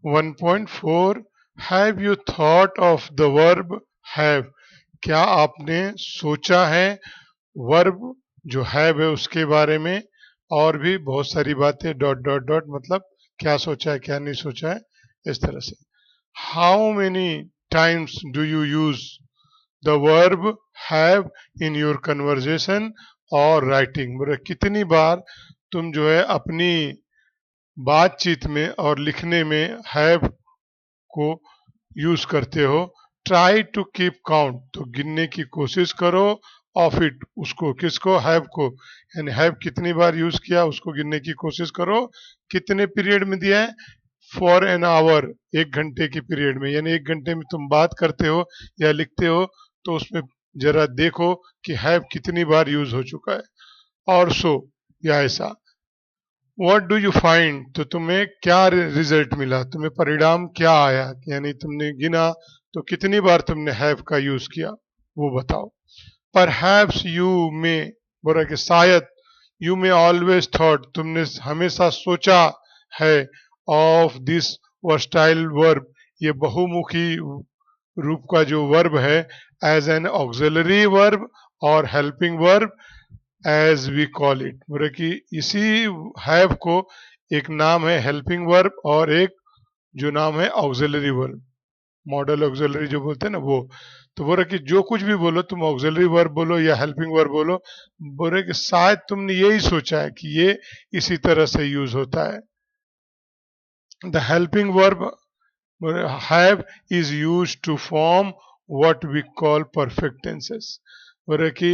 1.4 have you thought of the verb have, क्या आपने सोचा है वर्ब जो हैव है उसके बारे में, और भी बहुत सारी बातें डॉट डॉट डॉट, मतलब क्या सोचा है क्या नहीं सोचा है, इस तरह से। How many times do you use the verb have in your conversation और राइटिंग, मतलब कितनी बार तुम जो है अपनी बातचीत में और लिखने में हैव को यूज करते हो। ट्राई टू कीप काउंट, तो गिनने की कोशिश करो। ऑफ इट, उसको, किसको, हैव को, यानी हैव कितनी बार यूज किया उसको गिनने की कोशिश करो। कितने पीरियड में दिया है, फॉर एन आवर, 1 घंटे की पीरियड में, यानी 1 घंटे में तुम बात करते हो या लिखते हो, तो उसमें जरा देखो कि हैव कितनी बार यूज हो चुका है। और सो, या ऐसा। व्हाट डू यू फाइंड, तो तुम्हें क्या रिजल्ट मिला, तुम्हें परिणाम क्या आया, यानी तुमने गिना तो कितनी बार तुमने हैव का यूज किया, वो बताओ। परहैप्स यू मे, बोला कि शायद, यू मे ऑलवेज थॉट, तुमने हमेशा सोचा है, ऑफ दिस वर्सटाइल वर्ब, ये बहुमुखी रूप का जो वर्ब है, एज एन ऑक्सिलरी वर्ब और helping verb, as we call it, बोले कि इसी हैव को एक नाम है हेल्पिंग वर्ब और एक जो नाम है ऑक्सिलरी वर्ब, मॉडल ऑक्सिलरी जो बोलते हैं ना वो। तो बोले कि जो कुछ भी बोलो तुम, ऑक्सिलरी वर्ब बोलो या हेल्पिंग वर्ब बोलो, बोले कि शायद तुमने यही सोचा है कि ये इसी तरह से यूज होता है। The helping verb have is used to form what we call perfect tenses, बोले कि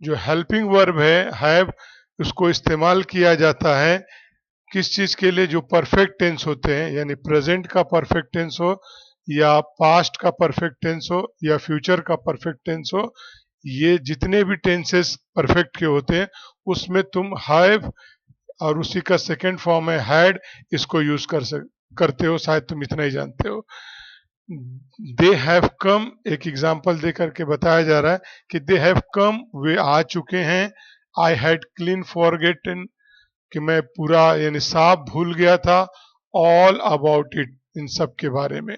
जो हेल्पिंग वर्ब है have, उसको इस्तेमाल किया जाता है किस चीज के लिए, जो परफेक्ट टेंस होते हैं, यानी प्रेजेंट का परफेक्ट टेंस हो या पास्ट का परफेक्ट टेंस हो या फ्यूचर का परफेक्ट टेंस हो, ये जितने भी टेंसेस परफेक्ट के होते हैं उसमें तुम हैव और उसी का सेकंड फॉर्म है हैड, इसको यूज करते हो, शायद तुम इतना ही जानते हो। दे हैव कम, एक एग्जांपल दे करके बताया जा रहा है कि दे हैव कम, वे आ चुके हैं। आई हैड क्लीन फॉरगेटन, कि मैं पूरा यानी साफ भूल गया था। ऑल अबाउट इट, इन सब के बारे में।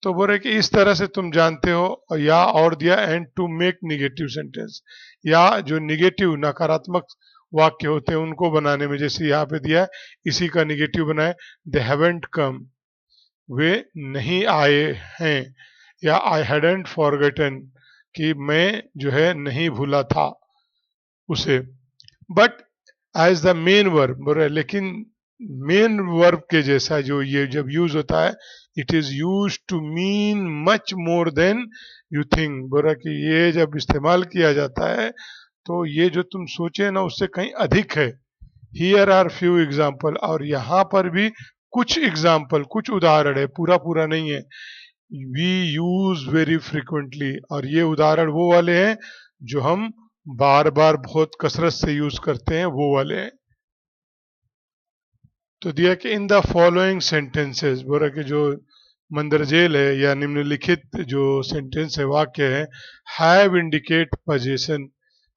तो बोल रहे कि इस तरह से तुम जानते हो। या और दिया, and to make negative sentence, या जो निगेटिव नकारात्मक वाक्य होते हैं उनको बनाने में, जैसे यहाँ पे दिया है, इसी का निगेटिव बनाए, दे हैवेंट कम, वे नहीं आए हैं। या आई हैडंट फॉरगेटन, कि मैं जो है नहीं भूला था उसे। But as the main verb, बोल रहे लेकिन मेन वर्ब के जैसा जो ये जब यूज होता है, it is use to mean much more than you think, बोल रहा कि ये जब इस्तेमाल किया जाता है तो ये जो तुम सोचे ना उससे कहीं अधिक है। हियर आर फ्यू एग्जाम्पल, और यहाँ पर भी कुछ एग्जाम्पल, कुछ उदाहरण है, पूरा पूरा नहीं है। वी यूज वेरी फ्रिक्वेंटली, और ये उदाहरण वो वाले हैं जो हम बार बार बहुत कसरत से यूज करते हैं, वो वाले हैं। तो दिया कि इन द फॉलोइंग सेंटेंसेस, बोला कि जो मंदरजेल है या निम्नलिखित जो सेंटेंस है, वाक्य है, हैव इंडिकेट पोजीशन,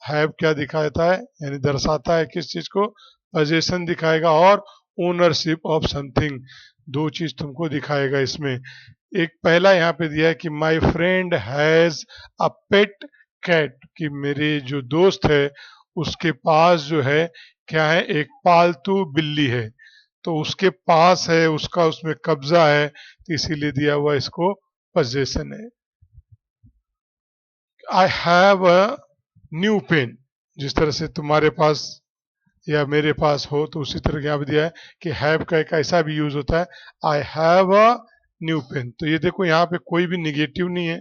हैव क्या दिखाता है, यानी दर्शाता है किस चीज को, पोजीशन दिखाएगा, और ओनरशिप ऑफ समथिंग, दो चीज तुमको दिखाएगा इसमें। एक पहला यहाँ पे दिया है कि my friend has a pet cat, कि मेरे जो दोस्त है उसके पास जो है क्या है, एक पालतू बिल्ली है। तो उसके पास है, उसका उसमें कब्जा है, तो इसीलिए दिया हुआ इसको पोजेशन है। I have a new pen, जिस तरह से तुम्हारे पास या मेरे पास हो, तो उसी तरह यहाँ पे दिया है कि हैव का एक ऐसा भी यूज होता है, I have a new pen. तो ये देखो यहाँ पे कोई भी निगेटिव नहीं है,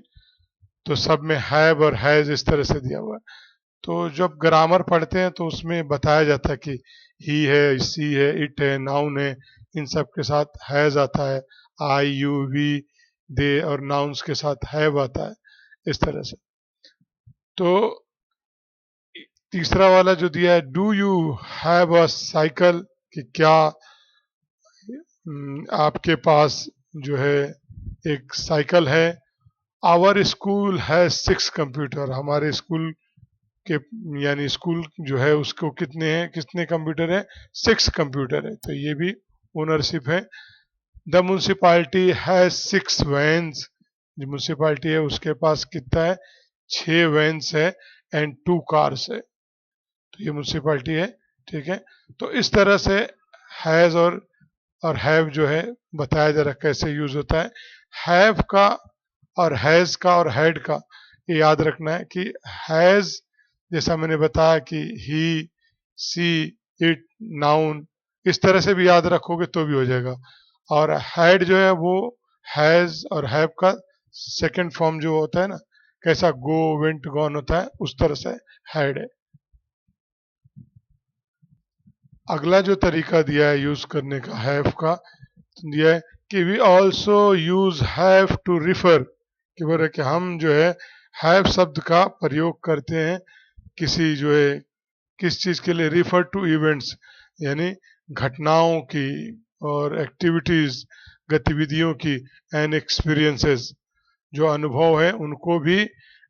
तो सब में हैव और हैज इस तरह से दिया हुआ है। तो जब ग्रामर पढ़ते हैं तो उसमें बताया जाता है कि ही है, सी है, इट है, नाउन है, इन सब के साथ हैज आता है, आई, यू, वी, दे, और नाउन्स के साथ हैव आता है, इस तरह से। तो तीसरा वाला जो दिया है, do you have a cycle, कि क्या आपके पास जो है एक साइकिल है। आवर स्कूल है 6 कंप्यूटर, हमारे स्कूल के यानी स्कूल जो है उसको कितने हैं, कितने कंप्यूटर है, 6 कंप्यूटर है, तो ये भी ओनरशिप है। द म्यूनसिपालिटी हैज 6 वैन्स, जो म्यूनसिपालिटी है उसके पास कितना है, 6 वैन्स है एंड 2 कार्स है। तो ये म्यूनसिपालिटी है, ठीक है। तो इस तरह से हैज और हैव जो है बताया जा रहा कैसे यूज होता है। हैव का और हैज का और हैड का ये याद रखना है कि हैज जैसा मैंने बताया कि ही, सी, इट, नाउन, इस तरह से भी याद रखोगे तो भी हो जाएगा। और हैड जो है वो हैज और हैव का सेकंड फॉर्म जो होता है ना, कैसा गो, वेंट, गॉन होता है, उस तरह से हैड है। अगला जो तरीका दिया है यूज करने का हैव का, दिया है कि we also use have to refer, कि बोले कि हम जो है हैव शब्द का प्रयोग करते हैं किसी जो है किस चीज के लिए, रिफर टू इवेंट्स, यानी घटनाओं की और एक्टिविटीज, गतिविधियों की, एंड एक्सपीरियंसेस, जो अनुभव है उनको भी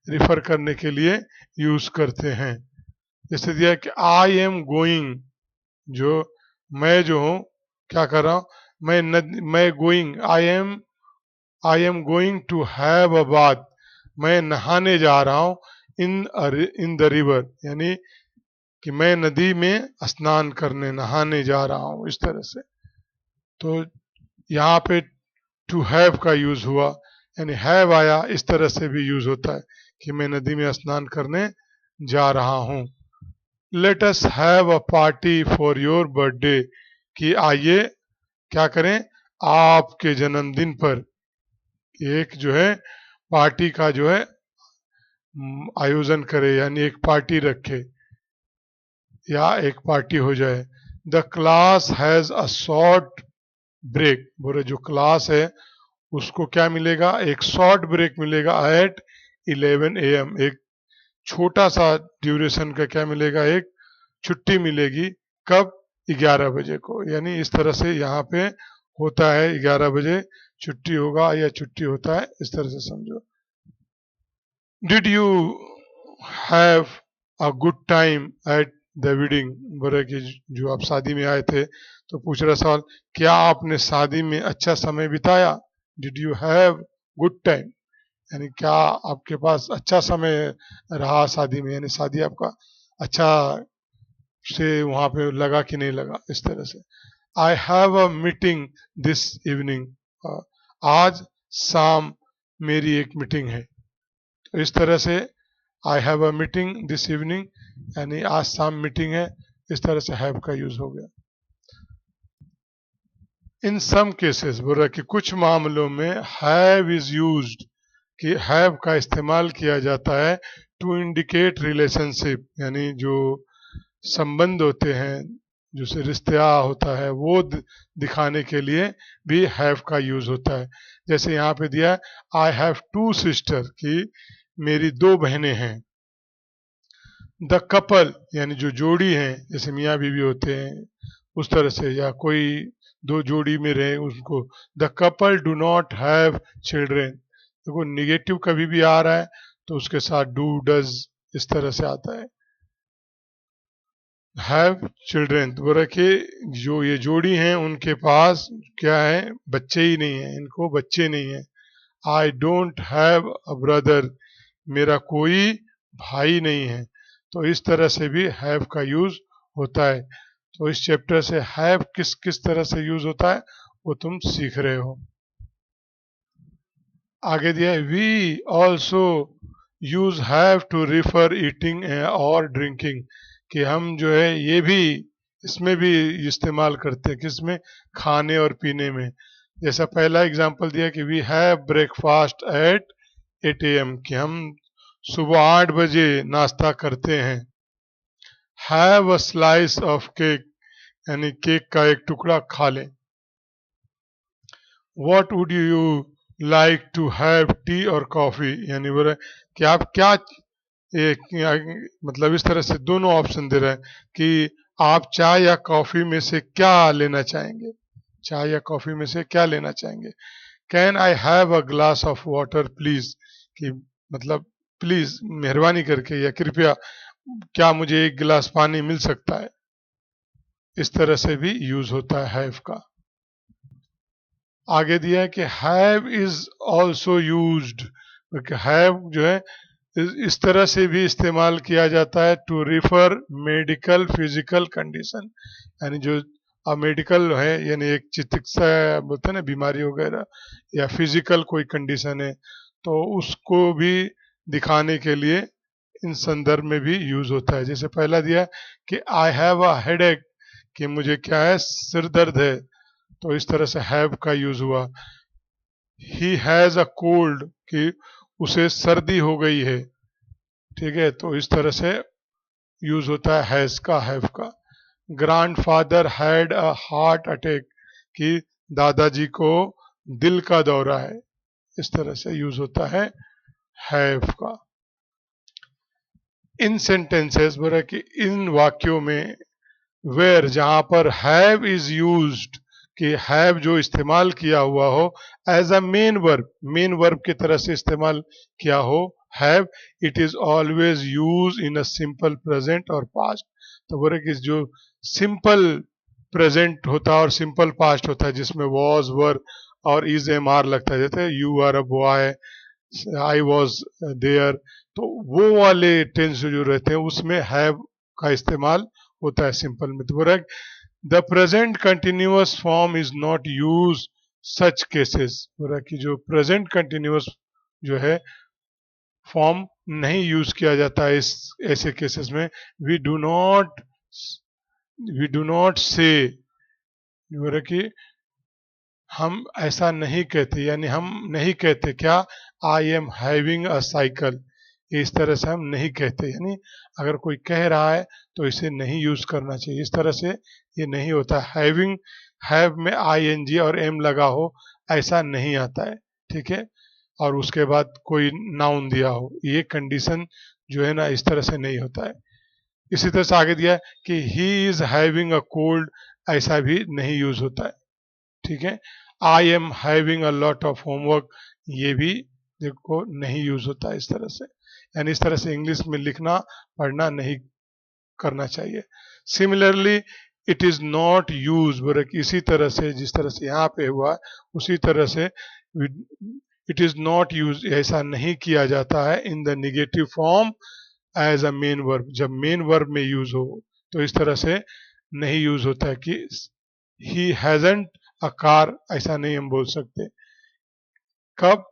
रिफर करने के लिए यूज करते हैं। जैसे दिया कि आई एम गोइंग, जो मैं जो हूँ क्या कर रहा हूँ, मैं going, I am going to have a bath, मैं नहाने जा रहा हूँ इन इन द रिवर, यानी कि मैं नदी में स्नान करने, नहाने जा रहा हूँ, इस तरह से। तो यहाँ पे टू हैव का यूज हुआ, यानी हैव आया, इस तरह से भी यूज होता है कि मैं नदी में स्नान करने जा रहा हूँ। Let us have a party for your birthday, कि आइए क्या करें, आपके जन्मदिन पर एक जो है पार्टी का जो है आयोजन करे, यानी एक पार्टी रखे या एक पार्टी हो जाए। The class has a short break, बोले जो क्लास है उसको क्या मिलेगा, एक शॉर्ट ब्रेक मिलेगा एट 11 AM, एक छोटा सा ड्यूरेशन का क्या मिलेगा, एक छुट्टी मिलेगी, कब, 11 बजे को। यानी इस तरह से यहाँ पे होता है 11 बजे छुट्टी होगा या छुट्टी होता है, इस तरह से समझो। Did you have a good time at the wedding, बोले कि जो आप शादी में आए थे, तो पूछ रहा सवाल, क्या आपने शादी में अच्छा समय बिताया, did you have good time, यानी क्या आपके पास अच्छा समय रहा शादी में, यानी शादी आपका अच्छा से वहां पे लगा कि नहीं लगा, इस तरह से। आई have a meeting this evening, आज शाम मेरी एक मीटिंग है, तो इस तरह से आई have a meeting this evening, यानी आज शाम मीटिंग है, इस तरह से हैव का यूज हो गया। इन सम केसेस बोल रहा है कि कुछ मामलों में हैव इज यूज्ड, कि हैव का इस्तेमाल किया जाता है टू इंडिकेट रिलेशनशिप, यानी जो संबंध होते हैं, जो से रिश्ता होता है वो दिखाने के लिए भी हैव का यूज होता है। जैसे यहाँ पे दिया है आई हैव 2 सिस्टर, कि मेरी 2 बहनें हैं। द कपल, यानी जो जोड़ी हैं, जैसे मियाँ बीवी होते हैं उस तरह से, या कोई 2 जोड़ी में रहे उसको, the couple do not have children, देखो निगेटिव कभी भी आ रहा है तो उसके साथ डू, डज, इस तरह से आता है। हैव चिल्ड्रेन, तो बोला कि जो ये जोड़ी हैं उनके पास क्या है, बच्चे ही नहीं है, इनको बच्चे नहीं है। I don't have a brother, मेरा कोई भाई नहीं है। तो इस तरह से भी हैव का यूज होता है। तो इस चैप्टर से हैव किस किस तरह से यूज होता है वो तुम सीख रहे हो। आगे दिया है we also use have to refer eating और ड्रिंकिंग, कि हम जो है ये भी इसमें भी इस्तेमाल करते हैं, किसमें, खाने और पीने में। जैसा पहला एग्जांपल दिया कि we have breakfast at 8 AM, कि हम सुबह 8 बजे नाश्ता करते हैं। Have a slice of cake, यानी केक का एक टुकड़ा खा लें। What would you like to have, tea और कॉफी, यानी बोले कि आप क्या मतलब इस तरह से दोनों ऑप्शन दे रहे हैं कि आप चाय या कॉफी में से क्या लेना चाहेंगे, चाय या कॉफी में से क्या लेना चाहेंगे। Can I have a glass of water please, कि मतलब प्लीज मेहरबानी करके या कृपया क्या मुझे एक गिलास पानी मिल सकता है, इस तरह से भी यूज होता है हैव का। आगे दिया है कि have is also used, have जो है इस तरह से भी इस्तेमाल किया जाता है to refer medical physical condition, यानी जो मेडिकल है यानी एक चिकित्सा बोलते हैं ना बीमारी वगैरह, या फिजिकल कोई कंडीशन है तो उसको भी दिखाने के लिए इन संदर्भ में भी यूज होता है। जैसे पहला दिया कि आई हैव अ हेडेक, कि मुझे क्या है सिर दर्द है, तो इस तरह से हैव का यूज हुआ। ही हैज अ कोल्ड, कि उसे सर्दी हो गई है, ठीक है, तो इस तरह से यूज होता है हैज का हैव का। Grandfather had a heart attack, कि दादाजी को दिल का दौरा है, इस तरह से यूज होता है हैव का। इन सेंटेंसेस बोला कि इन वाक्यों में वेयर जहां पर हैव इज यूज्ड, कि हैव जो इस्तेमाल किया हुआ हो एज अ मेन वर्ब की तरह से इस्तेमाल किया हो have, it is always use in a simple present और पास्ट। तो बोले कि जो सिंपल प्रेजेंट होता है और सिंपल पास्ट होता है जिसमें वॉज वर और इज एम आर लगता है, जैसे you are a boy, I was there, तो वो वाले टेंस जो रहते हैं उसमें हैव का इस्तेमाल होता है सिंपल में। तो बोला the present continuous form is not use such cases, बोला कि जो प्रेजेंट कंटिन्यूअस जो है फॉर्म नहीं यूज किया जाता है इस ऐसे केसेस में। We do not we do not say, बोला कि हम ऐसा नहीं कहते, यानी हम नहीं कहते क्या, I am having a cycle, इस तरह से हम नहीं कहते, यानी अगर कोई कह रहा है तो इसे नहीं यूज करना चाहिए, इस तरह से ये नहीं होता। हैविंग, हैव में आई एन जी और एम लगा हो ऐसा नहीं आता है, ठीक है, और उसके बाद कोई नाउन दिया हो, ये कंडीशन जो है ना इस तरह से नहीं होता है। इसी तरह से आगे दिया है कि he is having a cold, ऐसा भी नहीं यूज होता है, ठीक है। I am having a lot of homework, ये भी देखो नहीं यूज होता है इस तरह से, यानी इस तरह से इंग्लिश में लिखना पढ़ना नहीं करना चाहिए। Similarly it is not use, बोले कि इसी तरह से जिस तरह से यहाँ पे हुआ उसी तरह से इट इज नॉट यूज, ऐसा नहीं किया जाता है in the negative form as a main verb, जब मेन वर्ब में यूज हो तो इस तरह से नहीं यूज होता है कि ही हैजंट अ कार, ऐसा नहीं हम बोल सकते। कब,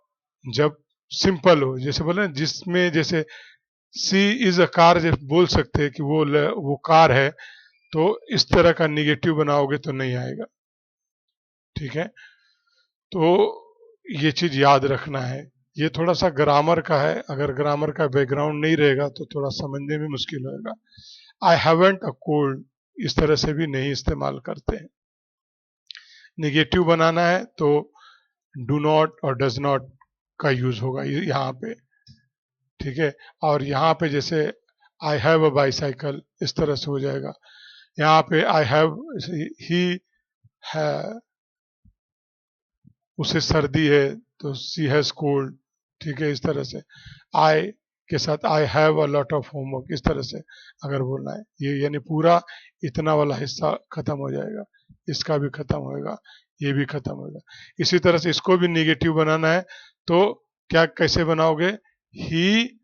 जब सिंपल हो, जैसे बोले जिसमें जैसे सी इज अ कार जब बोल सकते हैं कि वो कार है, तो इस तरह का निगेटिव बनाओगे तो नहीं आएगा, ठीक है। तो ये चीज याद रखना है, ये थोड़ा सा ग्रामर का है, अगर ग्रामर का बैकग्राउंड नहीं रहेगा तो थोड़ा समझने में मुश्किल होगा। आई हैवंट अ कोल्ड, इस तरह से भी नहीं इस्तेमाल करते हैं। निगेटिव बनाना है तो डू नॉट और डज नॉट का यूज होगा यहाँ पे, ठीक है। और यहाँ पे जैसे आई हैव अ बाईसाइकिल इस तरह से हो जाएगा, यहाँ पे आई हैव, ही है उसे सर्दी है तो सी हैज कोल्ड, ठीक है, इस तरह से। आई के साथ आई have a lot of homework, इस तरह से अगर बोलना है ये, यानी पूरा इतना वाला हिस्सा खत्म हो जाएगा, इसका भी खत्म होएगा, ये भी खत्म होगा। इसी तरह से इसको भी निगेटिव बनाना है तो क्या कैसे बनाओगे, ही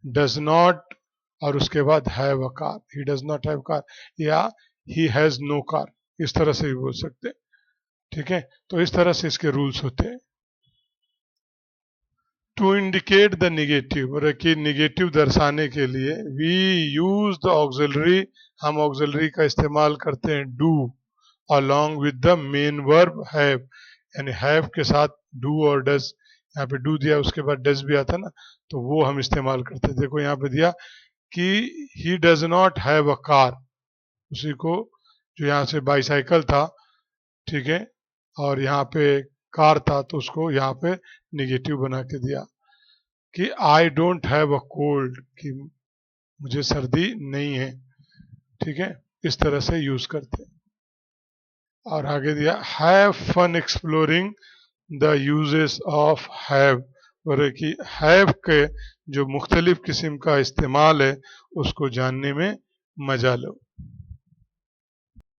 डज नॉट और उसके बाद have a car, he does not have car, या ही हैज नो कार, इस तरह से भी बोल सकते हैं, ठीक है। तो इस तरह से इसके रूल्स होते हैं। टू इंडिकेट द निगेटिव, कि निगेटिव दर्शाने के लिए वी यूज द ऑक्सिलरी, हम ऑक्सिलरी का इस्तेमाल करते हैं do along with the main verb have, यानी have के साथ do और does, यहाँ पे do दिया उसके बाद does भी आता ना, तो वो हम इस्तेमाल करते हैं। देखो यहाँ पे दिया कि he does not have a car, उसी को जो यहाँ से बाईसाइकिल था, ठीक है, और यहाँ पे कार था तो उसको यहाँ पे निगेटिव बना के दिया कि I don't have a cold, कि मुझे सर्दी नहीं है, ठीक है, इस तरह से यूज करते हैं। और आगे दिया have fun exploring the uses of have, और कि हैव के जो मुख्तलिफ किस्म का इस्तेमाल है उसको जानने में मजा लो।